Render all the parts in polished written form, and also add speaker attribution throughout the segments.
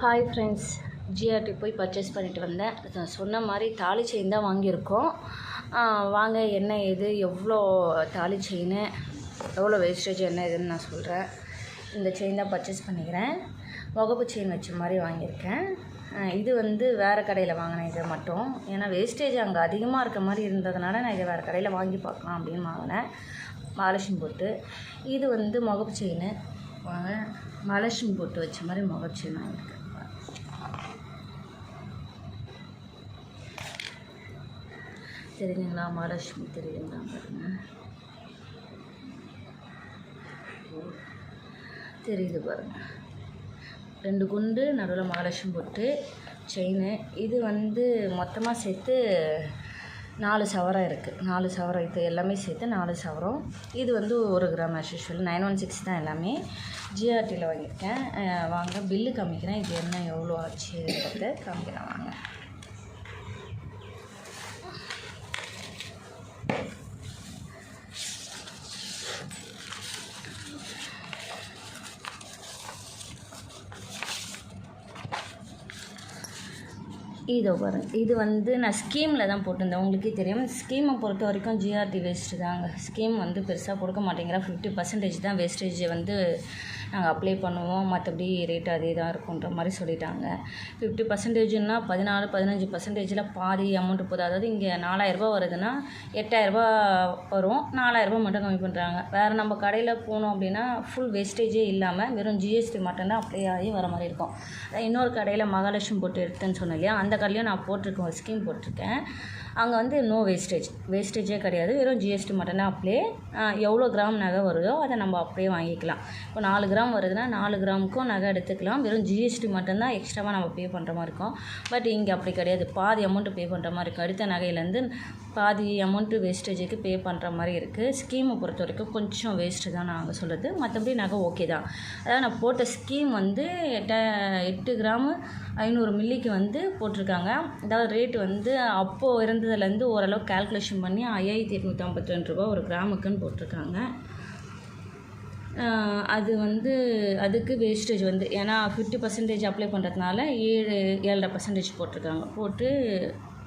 Speaker 1: Hi friends, GRT போய் purchase பண்ணிட்டு வந்தேன். சொன்ன மாதிரி தாலி செயின் தான் வாங்கியிருக்கோம். வாங்க என்ன ஏது எவ்வளோ தாலி செயின், எவ்வளோ வேஸ்டேஜ் என்ன ஏதுன்னு நான் சொல்கிறேன். இந்த செயின் தான் பர்ச்சேஸ் பண்ணிக்கிறேன். முகப்பு செயின் வச்ச மாதிரி வாங்கியிருக்கேன். இது வேறு கடையில் வாங்கினேன் இதை மட்டும். ஏன்னா வேஸ்டேஜ் அங்கே அதிகமாக இருக்க மாதிரி இருந்ததுனால நான் இதை வேறு கடையில் வாங்கி பார்க்கலாம் அப்படின்னு வாங்கினேன். மகாலட்சுமி போட்டு இது முகப்பு செயின் வாங்க. மகாலட்சுமி போட்டு வச்ச மாதிரி முகப்பு செயின் வாங்கியிருக்கேன். தெரியுதுங்களா? மகாலட்சுமி தெரியுதுங்களா பாருங்கள், தெரியுது பாருங்கள். 2 குண்டு நடுவில் மகாலட்சுமி போட்டு செயின். இது மொத்தமாக சேர்த்து 4 சவரம் இருக்குது. 4 சவரம் இது எல்லாமே சேர்த்து 4 சவரம். இது 1 கிராம் ஆஸ் யூஷுவல் 916 தான் எல்லாமே. ஜிஆர்டியில் வாங்கியிருக்கேன். வாங்க பில்லு காமிக்கிறேன். இது என்ன எவ்வளோ ஆச்சு காமிக்கிறேன் வாங்க. இதோ பாருங்கள், இது நான் ஸ்கீமில் தான் போட்டிருந்தேன். உங்களுக்கே தெரியும், ஸ்கீமை பொறுத்த வரைக்கும் ஜிஆர்டி வேஸ்ட்டு தாங்க. ஸ்கீம் பெருசாக கொடுக்க மாட்டேங்கிற 50% தான் வேஸ்டேஜ் நாங்கள் அப்ளை பண்ணுவோம். மற்றபடி ரேட்டு அதே தான் இருக்குன்ற மாதிரி சொல்லிட்டாங்க. 50%ன்னா 14-15%ல் பாதி அமௌண்ட்டு போதும். அதாவது இங்கே 4000 வருதுன்னா 8000 வரும். 4000 மட்டும் கம்மி பண்ணுறாங்க. வேறு நம்ம கடையில் போனோம் அப்படின்னா ஃபுல் வேஸ்டேஜே இல்லாமல் வெறும் ஜிஎஸ்டி மட்டும்தான் அப்ளை ஆகி வர மாதிரி இருக்கும். இன்னொரு கடையில் மகாலட்சுமி போட்டு எடுத்தேன்னு சொன்னேன் இல்லையா, அந்த கடையிலையும் நான் போட்டிருக்கேன், ஒரு ஸ்கீம் போட்டிருக்கேன். அங்கே நோ வேஸ்டேஜே கிடையாது. வெறும் ஜிஎஸ்டி மட்டும்தான் அப்ளை. எவ்வளோ கிராம் நகை வருதோ அதை நம்ம அப்படியே வாங்கிக்கலாம். இப்போ 4 கிராம் வருதுன்னா 4 கிராமுக்கும் நகை எடுத்துக்கலாம். வெறும் ஜிஎஸ்டி மட்டும்தான் எக்ஸ்ட்ராவாக நம்ம பே பண்ணுற மாதிரி இருக்கும். பட் இங்கே அப்படி கிடையாது. பாதி அமௌண்ட்டு பே பண்ணுற மாதிரி இருக்கும். அடுத்த நகையிலேருந்து பாதி அமௌண்ட்டு வேஸ்டேஜுக்கு பே பண்ணுற மாதிரி இருக்குது. ஸ்கீமை பொறுத்த வரைக்கும் கொஞ்சம் வேஸ்ட்டு தான் நாங்கள் சொல்கிறது. மற்றபடி நகை ஓகே தான். அதாவது நான் போட்ட ஸ்கீம் 8 கிராமு 500 மில்லிக்கு போட்டிருக்காங்க. அதாவது ரேட்டு அப்போது இருந்ததுலேருந்து ஓரளவு கால்குலேஷன் பண்ணி 5852 ரூபா ஒரு கிராமுக்குன்னு போட்டிருக்காங்க. அது அதுக்கு வேஸ்டேஜ் ஏன்னா 50% அப்ளை பண்ணுறதுனால 7.5% போட்டிருக்காங்க. போட்டு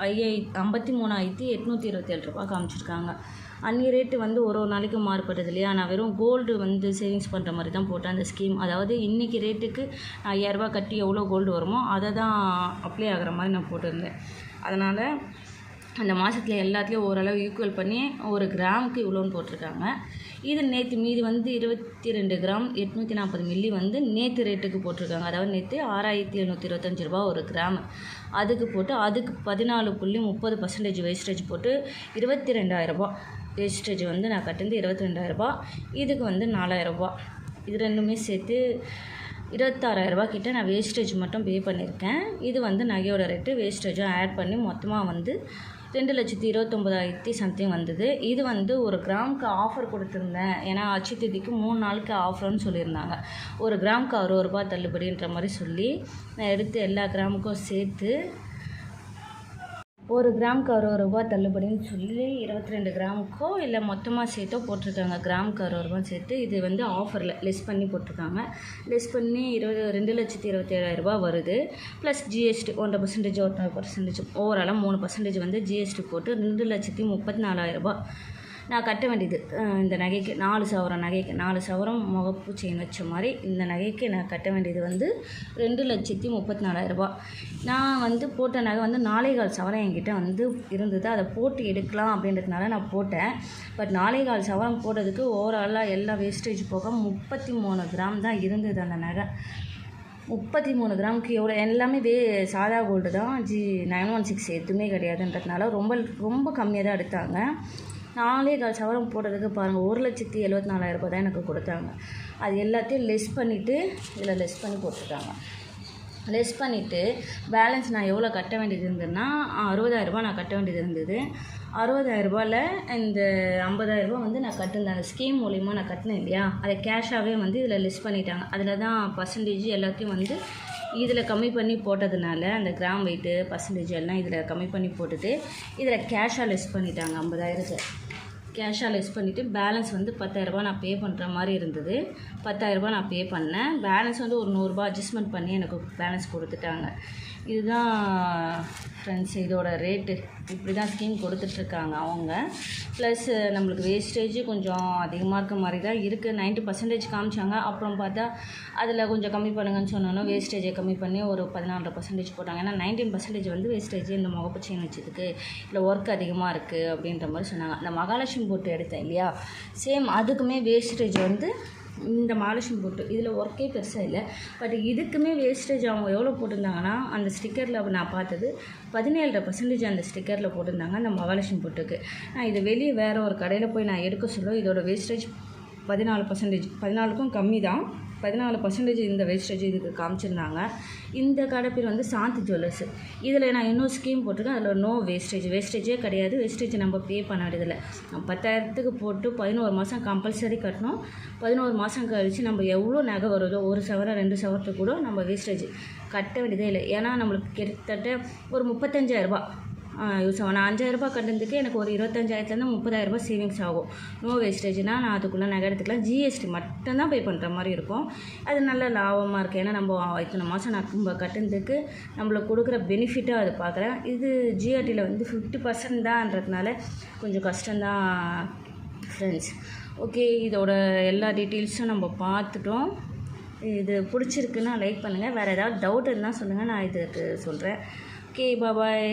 Speaker 1: 53,827 ரூபா காமிச்சிருக்காங்க. அன்னி ரேட்டு ஒரு நாளைக்கு மாறுபட்டது இல்லையா. நான் வெறும் கோல்டு சேவிங்ஸ் பண்ணுற மாதிரி தான் போட்டேன் அந்த ஸ்கீம். அதாவது இன்றைக்கி ரேட்டுக்கு 5000 ரூபா கட்டி எவ்வளோ கோல்டு வருமோ அதை தான் அப்ளை ஆகிற மாதிரி நான் போட்டிருந்தேன். அதனால் அந்த மாதத்தில் எல்லாத்துலேயும் ஓரளவு ஈக்குவல் பண்ணி 1 கிராமுக்கு இவ்வளோன்னு போட்டிருக்காங்க. இது நேற்று மீதி 22 கிராம் 840 மில்லி நேற்று ரேட்டுக்கு போட்டிருக்காங்க. அதாவது நேற்று 6725 ரூபா ஒரு கிராம். அதுக்கு போட்டு அதுக்கு 14.30% வேஸ்டேஜ் போட்டு 22,000 ரூபா வேஸ்டேஜ் நான் கட்டுந்து 22,000 ரூபா. இதுக்கு 4,000 ரூபா. இது ரெண்டுமே சேர்த்து 26,000 ரூபா கிட்ட நான் வேஸ்டேஜ் மட்டும் பே பண்ணியிருக்கேன். இது நகையோட ரேட்டு வேஸ்டேஜும் ஆட் பண்ணி மொத்தமாக 2,29,000 சம்திங் வந்தது. இது 1 கிராமுக்கு ஆஃபர் கொடுத்துருந்தேன். ஏன்னா அச்சு தேதிக்கு 3 நாளுக்கு ஆஃபர்னு சொல்லியிருந்தாங்க. 1 கிராமுக்கு 60 ரூபா தள்ளுபடின்ற மாதிரி சொல்லி நான் எடுத்து எல்லா கிராமுக்கும் சேர்த்து 1 கிராமுக்கு 60 ரூபா தள்ளுபடின்னு சொல்லி 22 கிராமுக்கோ இல்லை மொத்தமாக சேர்த்தோ போட்டிருக்காங்க. கிராமுக்கு 60 ரூபா சேர்த்து இது ஆஃபரில் லெஸ் பண்ணி போட்டிருக்காங்க. லெஸ் பண்ணி 2,27,000 ரூபா வருது. ப்ளஸ் ஜிஎஸ்டி 1% 1% ஓவராலாக 3% ஜிஎஸ்டி போட்டு 2,34,000 ரூபா நான் கட்ட வேண்டியது. இந்த நகைக்கு 4 சவரம் நகைக்கு 4 சவரம் முகப்பு செயின் வச்ச மாதிரி இந்த நகைக்கு நான் கட்ட வேண்டியது 2,34,000 ரூபா. நான் போட்ட நகை 4.25 சவரம் என்கிட்ட இருந்தது. அதை போட்டு எடுக்கலாம் அப்படின்றதுனால நான் போட்டேன். பட் 4.25 சவரம் போட்டதுக்கு ஓவராலாக எல்லா வேஸ்டேஜ் போக 33 கிராம் தான் இருந்தது அந்த நகை. 33 கிராமுக்கு எவ்வளோ எல்லாமே சாதா கோல்டு தான். 916 எதுவுமே கிடையாதுன்றதுனால ரொம்ப கம்மியாக தான் எடுத்தாங்க. 4.25 சவரம் போடுறதுக்கு பாருங்கள் 1,74,000 ரூபா தான் எனக்கு கொடுத்தாங்க. அது எல்லாத்தையும் லெஸ் பண்ணிவிட்டு இதில் லெஸ் பண்ணி போட்டிருக்காங்க. லெஸ் பண்ணிவிட்டு பேலன்ஸ் நான் எவ்வளோ கட்ட வேண்டியது இருந்ததுன்னா 60,000 ரூபா நான் கட்ட வேண்டியது இருந்தது. 60,000 ரூபாயில் இந்த 50,000 ரூபா நான் கட்டினேன். அந்த ஸ்கீம் மூலிமா நான் கட்டினேன் இல்லையா, அதை கேஷாகவே இதில் லெஸ் பண்ணிட்டாங்க. அதில் தான் பர்சன்டேஜ் எல்லாத்தையும் இதில் கம்மி பண்ணி போட்டதுனால அந்த கிராம் வெயிட்டு பர்சன்டேஜ் எல்லாம் இதில் கம்மி பண்ணி போட்டுட்டு இதில் கேஷாக லெஸ் பண்ணிட்டாங்க. 50,000 கேஷாக லெஸ் பண்ணிவிட்டு பேலன்ஸ் வந்து 10,000 நான் பே பண்ணுற மாதிரி இருந்தது. 10,000 நான் பே பண்ணேன். பேலன்ஸ் வந்து ஒரு 100 அட்ஜஸ்ட்மெண்ட் பண்ணி எனக்கு பேலன்ஸ் கொடுத்துட்டாங்க. இதுதான் ஃப்ரெண்ட்ஸ் இதோட ரேட்டு. இப்படி தான் ஸ்கீம் கொடுத்துட்ருக்காங்க அவங்க. ப்ளஸ் நம்மளுக்கு வேஸ்டேஜ் கொஞ்சம் அதிகமாக இருக்க மாதிரி தான் இருக்குது. 90% காமிச்சாங்க. அப்புறம் பார்த்தா அதில் கொஞ்சம் கம்மி பண்ணுங்கன்னு சொன்னோன்னா வேஸ்டேஜை கம்மி பண்ணி ஒரு 14% போட்டாங்க. ஏன்னா 19% வந்து வேஸ்டேஜ் இந்த முகப்பு செயின் வச்சதுக்கு இல்லை ஒர்க் அதிகமாக இருக்குது அப்படின்ற மாதிரி சொன்னாங்க. அந்த மகாலட்சுமி போட்டு எடுத்தேன் இல்லையா, சேம் அதுக்குமே வேஸ்டேஜ் வந்து இந்த மகாலட்சுமி போட்டு இதில் ஒர்க்கே பெருசாக இல்லை. பட் இதுக்குமே வேஸ்டேஜ் அவங்க எவ்வளோ போட்டிருந்தாங்கன்னா அந்த ஸ்டிக்கரில் நான் பார்த்தது 17% அந்த ஸ்டிக்கரில் போட்டிருந்தாங்க அந்த மகாலட்சுமி போட்டுக்கு. நான் இதை வெளியே வேறு ஒரு கடையில் போய் நான் எடுக்க சொல்ல இதோட வேஸ்டேஜ் 14%. 14க்கும் கம்மி தான். 14% இந்த வேஸ்டேஜ் இதுக்கு காமிச்சிருந்தாங்க. இந்த கடை பேர் வந்து சாந்தி ஜுவல்லர்ஸ். இதில் நான் இன்னும் ஸ்கீம் போட்டிருக்கேன். அதில் நோ வேஸ்டேஜே கிடையாது. வேஸ்டேஜ் நம்ம பே பண்ண வேண்டியதில்லை. 10,000க்கு போட்டு 11 மாதம் கம்பல்சரி கட்டணும். 11 மாதம் கழித்து நம்ம எவ்வளோ நகை வருதோ 1 சவரம் 2 சவரத்துக்கு கூட நம்ம வேஸ்டேஜ் கட்ட வேண்டியதே இல்லை. ஏன்னா நம்மளுக்கு கிட்டத்தட்ட ஒரு 35,000 யூஸ் ஆகும். நான் 5,000 கட்டினதுக்கு எனக்கு ஒரு 25,000 30,000 சேவிங்ஸ் ஆகும். நோ வேஸ்டேஜ்னால் நான் அதுக்குள்ளே நகை எடுத்துக்கலாம். ஜிஎஸ்டி மட்டும்தான் பே பண்ணுற மாதிரி இருக்கும். அது நல்ல லாபமாக இருக்குது. ஏன்னா நம்ம இத்தனை மாதம் நம்ம கட்டினதுக்கு நம்மளுக்கு கொடுக்குற பெனிஃபிட்டாக அது பார்க்குறேன். இது ஜிஆர்டியில் வந்து 50% தான்ன்றதுனால கொஞ்சம் கஷ்டம்தான் ஃப்ரெண்ட்ஸ். ஓகே, இதோட எல்லா டீட்டெயில்ஸும் நம்ம பார்த்துட்டோம். இது பிடிச்சிருக்குன்னா லைக் பண்ணுங்கள். வேறு ஏதாவது டவுட் இருந்தால் சொல்லுங்கள், நான் இதுக்கு சொல்கிறேன். ஓகே, பாய்.